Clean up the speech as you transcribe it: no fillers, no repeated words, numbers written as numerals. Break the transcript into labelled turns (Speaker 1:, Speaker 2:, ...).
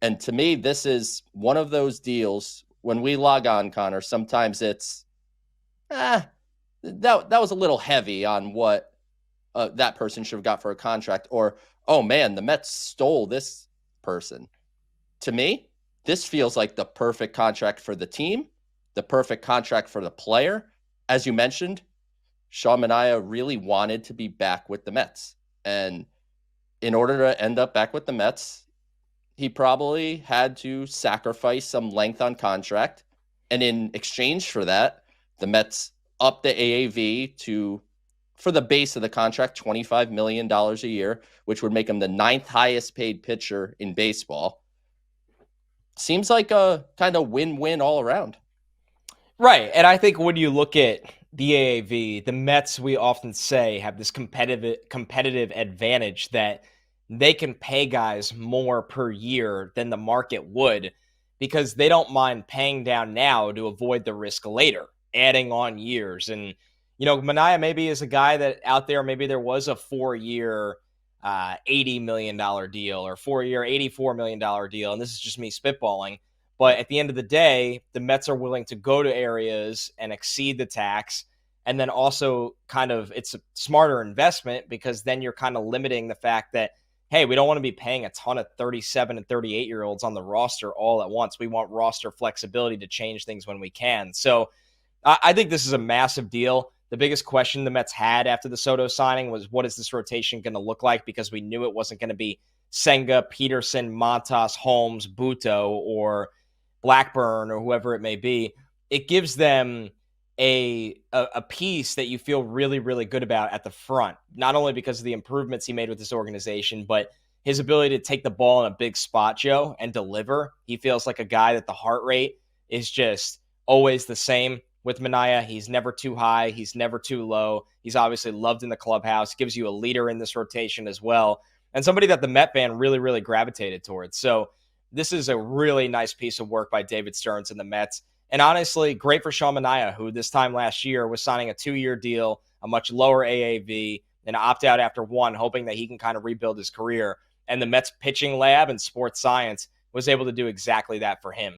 Speaker 1: And to me, this is one of those deals when we log on, Connor, sometimes it's, that was a little heavy on what that person should have got for a contract, or, oh man, the Mets stole this person. To me, this feels like the perfect contract for the team, the perfect contract for the player. As you mentioned, Sean Manaea really wanted to be back with the Mets. And in order to end up back with the Mets, he probably had to sacrifice some length on contract. And in exchange for that, the Mets upped the AAV to, for the base of the contract, $25 million a year, which would make him the ninth highest paid pitcher in baseball. Seems like a kind of win-win all around.
Speaker 2: Right. And I think when you look at the AAV, the Mets, we often say, have this competitive advantage that they can pay guys more per year than the market would because they don't mind paying down now to avoid the risk later, adding on years. And, Manaea maybe is a guy that out there, maybe there was a 4-year $80 million deal or 4-year $84 million deal. And this is just me spitballing. But at the end of the day, the Mets are willing to go to areas and exceed the tax. And then also it's a smarter investment because then you're kind of limiting the fact that, hey, we don't want to be paying a ton of 37 and 38-year-olds on the roster all at once. We want roster flexibility to change things when we can. So I think this is a massive deal. The biggest question the Mets had after the Soto signing was, what is this rotation going to look like? Because we knew it wasn't going to be Senga, Peterson, Montas, Holmes, Buto, or Blackburn, or whoever it may be. It gives them a piece that you feel really, really good about at the front, not only because of the improvements he made with this organization, but his ability to take the ball in a big spot, Joe, and deliver. He feels like a guy that the heart rate is just always the same with Manaea. He's never too high. He's never too low. He's obviously loved in the clubhouse, gives you a leader in this rotation as well, and somebody that the Met fan really, really gravitated towards. So this is a really nice piece of work by David Stearns and the Mets. And honestly, great for Sean Manaea, who this time last year was signing a 2-year deal, a much lower AAV, and opt out after one, hoping that he can kind of rebuild his career. And the Mets pitching lab and sports science was able to do exactly that for him.